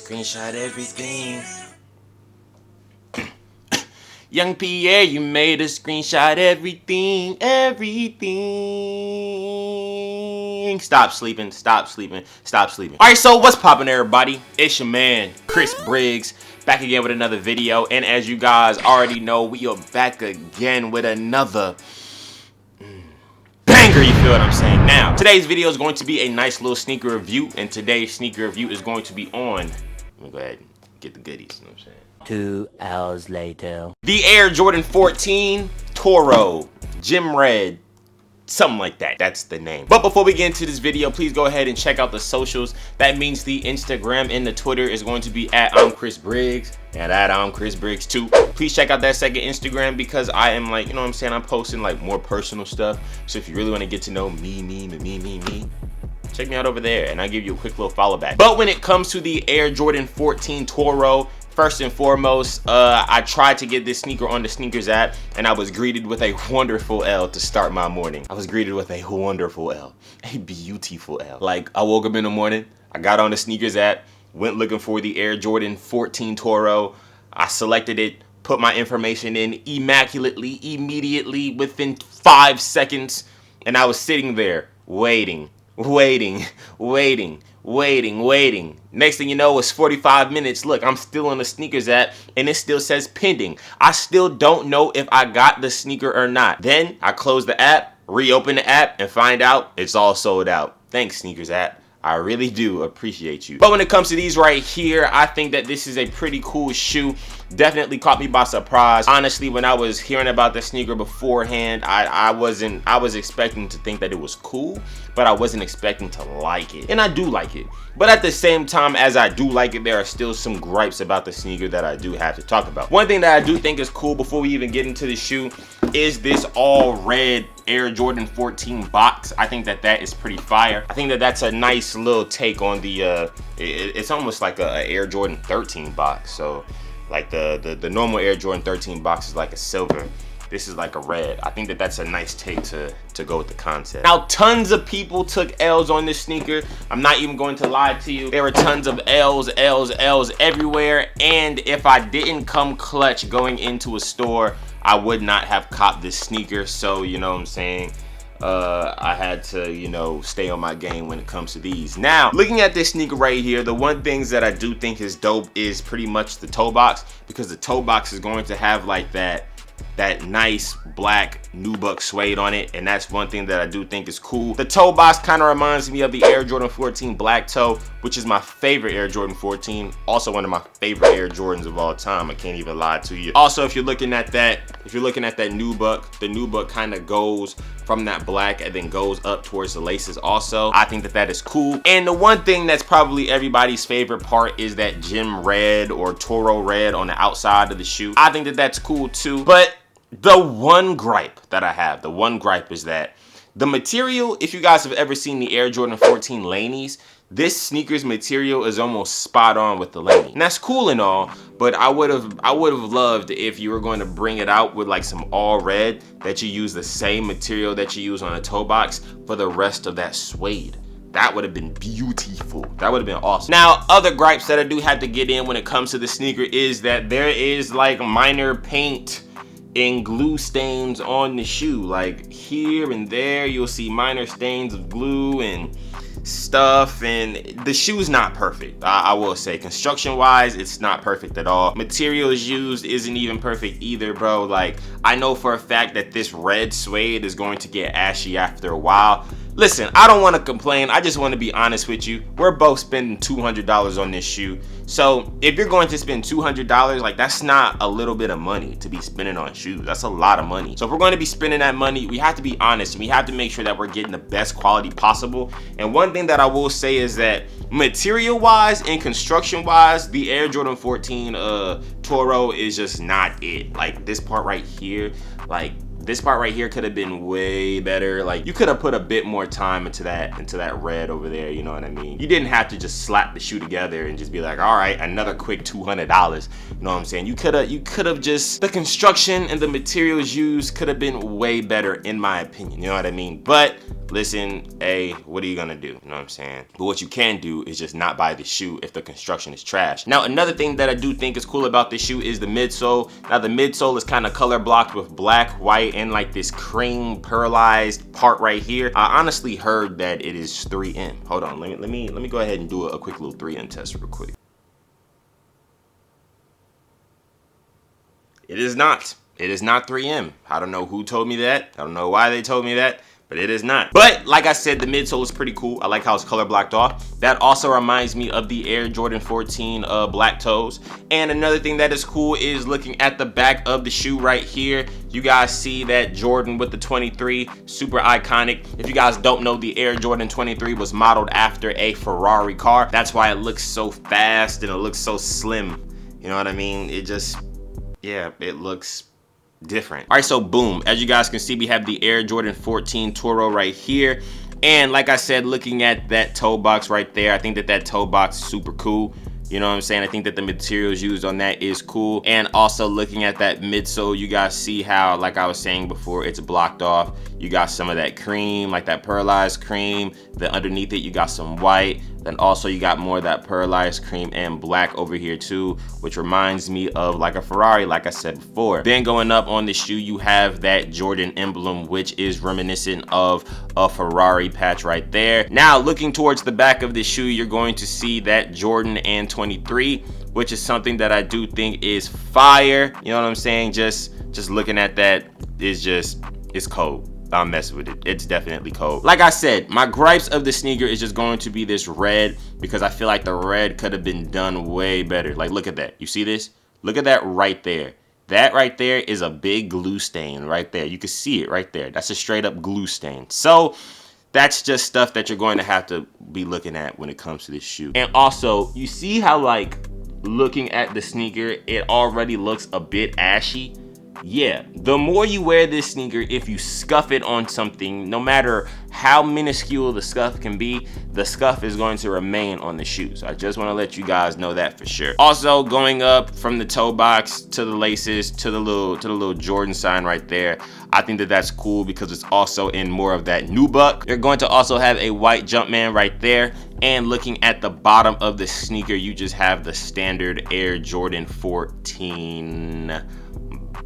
Screenshot everything. Young Pierre, you made a screenshot everything, everything. Stop sleeping, stop sleeping, stop sleeping. All right, so what's poppin', everybody? It's your man, Chris Briggs, back again with another video. And as you guys already know, we are back again with another banger, you feel what I'm saying? Now, today's video is going to be a nice little sneaker review, and today's sneaker review is going to be on, let me go ahead and get the goodies, you know what I'm saying? 2 hours later. The Air Jordan 14 Toro Gym Red, something like that. That's the name. But before we get into this video, please go ahead and check out the socials. That means the Instagram and the Twitter is going to be at IMCHRISBRIGGS and at IMCHRISBRIGGS too. Please check out that second Instagram because I am like, you know what I'm saying, I'm posting like more personal stuff. So if you really want to get to know me, check me out over there and I'll give you a quick little follow back. But when it comes to the Air Jordan 14 Toro, first and foremost, I tried to get this sneaker on the sneakers app and I was greeted with a wonderful L to start my morning. I was greeted with a wonderful L, a beautiful L. Like, I woke up in the morning, I got on the sneakers app, went looking for the Air Jordan 14 Toro. I selected it, put my information in immaculately, immediately, within 5 seconds, and I was sitting there waiting. Next thing you know, it's 45 minutes. Look, I'm still on the sneakers app and it still says pending. I still don't know if I got the sneaker or not. Then I close the app, reopen the app, and find out it's all sold out. Thanks, sneakers app. I really do appreciate you. But when it comes to these right here, I think that this is a pretty cool shoe. Definitely caught me by surprise. Honestly, when I was hearing about the sneaker beforehand, I was expecting to think that it was cool, but I wasn't expecting to like it. And I do like it. But at the same time, as I do like it, there are still some gripes about the sneaker that I do have to talk about. One thing that I do think is cool before we even get into the shoe is this all red Air Jordan 14 box. I think that that is pretty fire. I think that that's a nice little take on the, it's almost like a Air Jordan 13 box. So like the normal Air Jordan 13 box is like a silver. This is like a red. I think that that's a nice take to go with the concept. Now, tons of people took L's on this sneaker. I'm not even going to lie to you. There were tons of L's everywhere. And if I didn't come clutch going into a store, I would not have copped this sneaker. So, you know what I'm saying? I had to, you know, stay on my game when it comes to these. Now, looking at this sneaker right here, the one things that I do think is dope is pretty much the toe box, because the toe box is going to have like that nice black nubuck suede on it, and that's one thing that I do think is cool. The toe box kind of reminds me of the Air Jordan 14 black toe, which is my favorite Air Jordan 14, also one of my favorite Air Jordans of all time. I can't even lie to you. Also, if you're looking at that nubuck, the nubuck kind of goes from that black and then goes up towards the laces also. I think that that is cool. And the one thing that's probably everybody's favorite part is that gym red or Toro red on the outside of the shoe. I think that that's cool too. But the one gripe that I have, is that the material, if you guys have ever seen the Air Jordan 14 Laneys, this sneaker's material is almost spot on with the Laney. And that's cool and all, but I would have loved if you were going to bring it out with like some all red, that you use the same material that you use on a toe box for the rest of that suede. That would have been beautiful. That would have been awesome. Now, other gripes that I do have to get in when it comes to the sneaker is that there is like minor paint and glue stains on the shoe. Like here and there, you'll see minor stains of glue and stuff, and the shoe's not perfect. I will say, construction wise, it's not perfect at all. Materials used isn't even perfect either, bro. Like, I know for a fact that this red suede is going to get ashy after a while. Listen, I don't want to complain. I just want to be honest with you. We're both spending $200 on this shoe. So if you're going to spend $200, like, that's not a little bit of money to be spending on shoes. That's a lot of money. So if we're going to be spending that money, we have to be honest. We have to make sure that we're getting the best quality possible. And one thing that I will say is that material wise and construction wise, the Air Jordan 14 Toro is just not it. Like this part right here, could have been way better. Like, you could have put a bit more time into that red over there, you know what I mean? You didn't have to just slap the shoe together and just be like, all right, another quick $200. You know what I'm saying? You could have just, the construction and the materials used could have been way better in my opinion, you know what I mean? But listen, A, what are you gonna do? You know what I'm saying? But what you can do is just not buy the shoe if the construction is trash. Now, another thing that I do think is cool about this shoe is the midsole. Now, the midsole is kind of color blocked with black, white, and like this cream pearlized part right here. I honestly heard that it is 3M. Hold on, let me go ahead and do a quick little 3M test real quick. It is not. It is not 3M. I don't know who told me that. I don't know why they told me that, but it is not. But like I said, the midsole is pretty cool. I like how it's color blocked off. That also reminds me of the Air Jordan 14 black toes. And another thing that is cool is looking at the back of the shoe right here. You guys see that Jordan with the 23, super iconic. If you guys don't know, the Air Jordan 23 was modeled after a Ferrari car. That's why it looks so fast and it looks so slim. You know what I mean? It just, yeah, it looks different. All right, so boom, as you guys can see, we have the Air Jordan 14 Toro right here. And like I said, looking at that toe box right there, I think that toe box is super cool. You know what I'm saying? I think that the materials used on that is cool. And also looking at that midsole, you guys see how, like I was saying before, it's blocked off. You got some of that cream, like that pearlized cream. Then underneath it, you got some white. Then also you got more of that pearlized cream and black over here too, which reminds me of like a Ferrari, like I said before. Then going up on the shoe, you have that Jordan emblem, which is reminiscent of a Ferrari patch right there. Now looking towards the back of the shoe, you're going to see that Jordan and 23, which is something that I do think is fire. You know what I'm saying? Just looking at that is it's cold. I'm messing with it. It's definitely cold. Like I said, my gripes of the sneaker is just going to be this red, because I feel like the red could have been done way better. Like, look at that. You see this? Look at that right there. That right there is a big glue stain right there. You can see it right there. That's a straight up glue stain. So that's just stuff that you're going to have to be looking at when it comes to this shoe. And also, you see how, like, looking at the sneaker, it already looks a bit ashy. Yeah, the more you wear this sneaker, if you scuff it on something, no matter how minuscule the scuff can be, the scuff is going to remain on the shoe. So I just want to let you guys know that for sure. Also, going up from the toe box to the laces to the little Jordan sign right there, I think that that's cool because it's also in more of that nubuck. You're going to also have a white Jumpman right there. And looking at the bottom of the sneaker, you just have the standard Air Jordan 14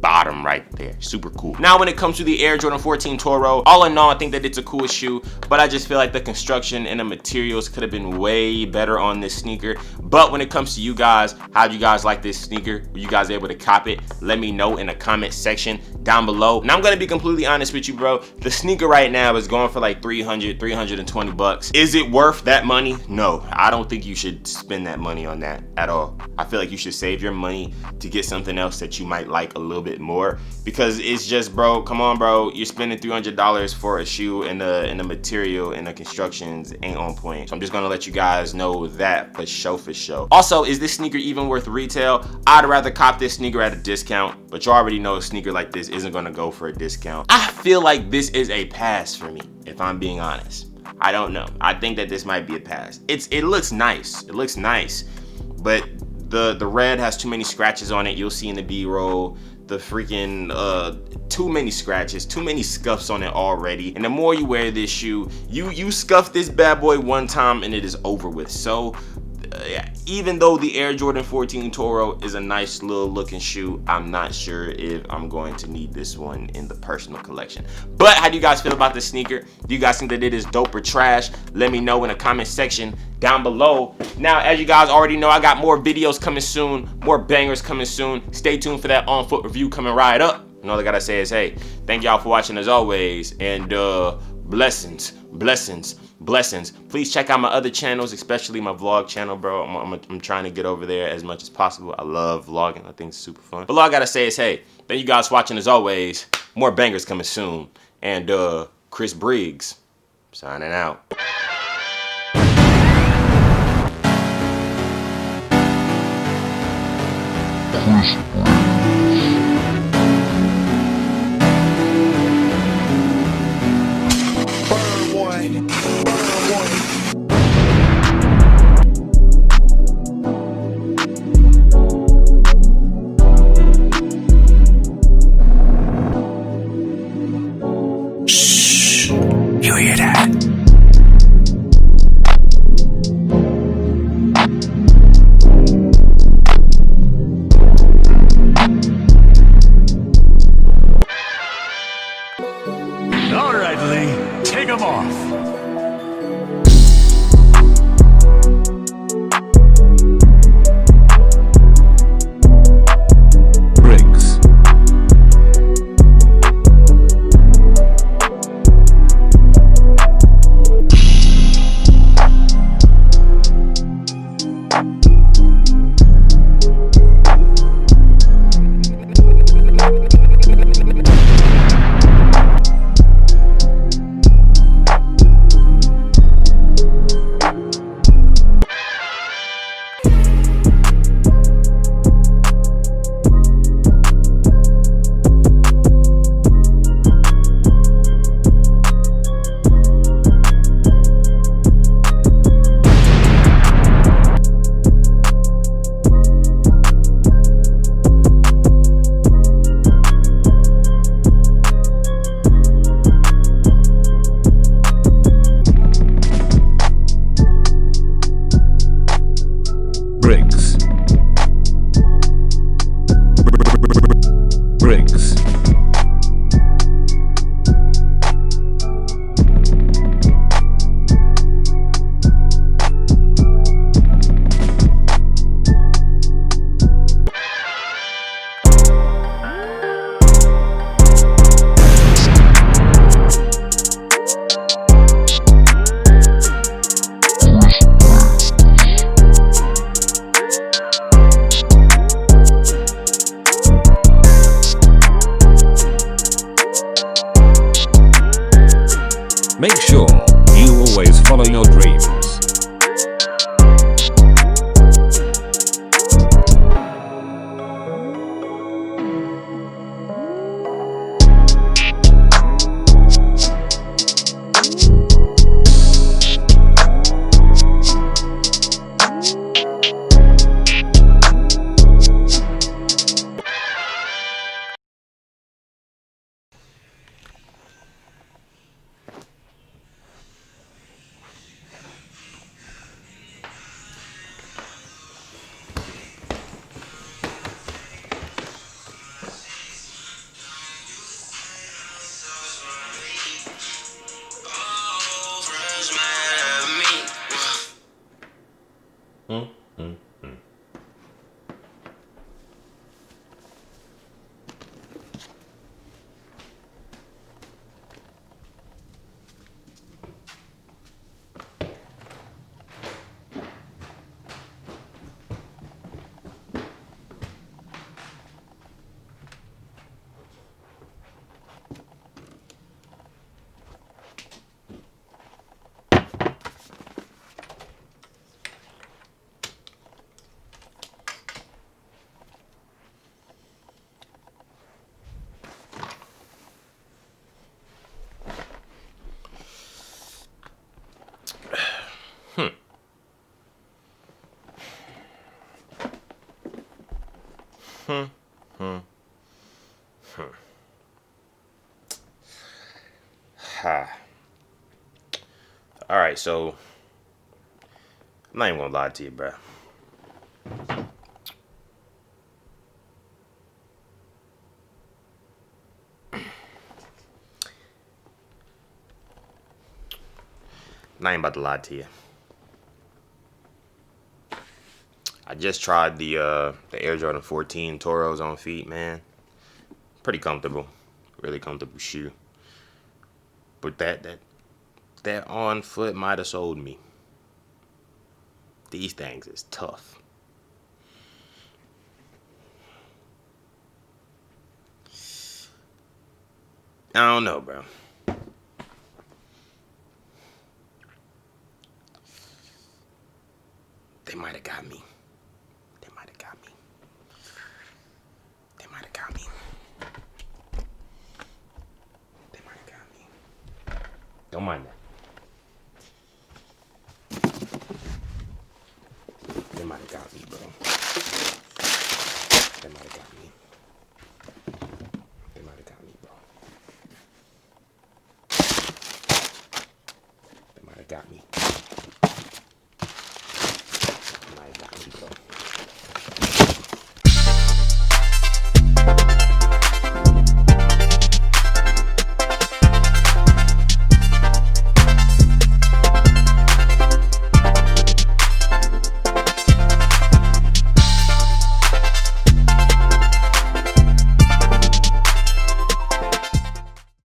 bottom right there. Super cool. Now when it comes to the Air Jordan 14 Toro, all in all, I think that it's a cool shoe, but I just feel like the construction and the materials could have been way better on this sneaker. But when it comes to you guys, how do you guys like this sneaker? Were you guys able to cop it? Let me know in the comment section down below. And I'm gonna be completely honest with you, bro. The sneaker right now is going for like 320 bucks. Is it worth that money? No, I don't think you should spend that money on that at all. I feel like you should save your money to get something else that you might like a little bit more, because it's just, bro, come on, bro, you're spending $300 for a shoe, and the material and the constructions ain't on point. So I'm just gonna let you guys know that for sure. Also, is this sneaker even worth retail? I'd rather cop this sneaker at a discount, but you already know a sneaker like this isn't gonna go for a discount. I feel like this is a pass for me, if I'm being honest. I don't know. I think that this might be a pass. It looks nice. It looks nice, but the red has too many scratches on it. You'll see in the B-roll. The freaking too many scratches, too many scuffs on it already. And the more you wear this shoe, you scuff this bad boy one time and it is over with. So even though the Air Jordan 14 Toro is a nice little looking shoe, I'm not sure if I'm going to need this one in the personal collection. But how do you guys feel about this sneaker? Do you guys think that it is dope or trash? Let me know in the comment section down below. Now, as you guys already know, I got more videos coming soon, more bangers coming soon. Stay tuned for that on foot review coming right up. And all I gotta say is, hey, thank y'all for watching as always, and blessings. Please check out my other channels, especially my vlog channel, bro. I'm trying to get over there as much as possible. I love vlogging. I think it's super fun. But all I gotta say is, hey, thank you guys for watching as always. More bangers coming soon. And Chris Briggs signing out. You hear that? All right, Lee, take them off. Briggs. Briggs. Briggs. Make sure you always follow your dreams. All right, so I'm not even gonna lie to you, bro. I'm not even about to lie to you. I just tried the Air Jordan 14 Toros on feet, man. Pretty comfortable, really comfortable shoe. But that on foot might have sold me. These things is tough. I don't know, bro. They might have got me. They might have got me. They might have got me. They might have got me. Don't mind that. They might have got me, bro. They might have got me. They might have got me, bro. got me.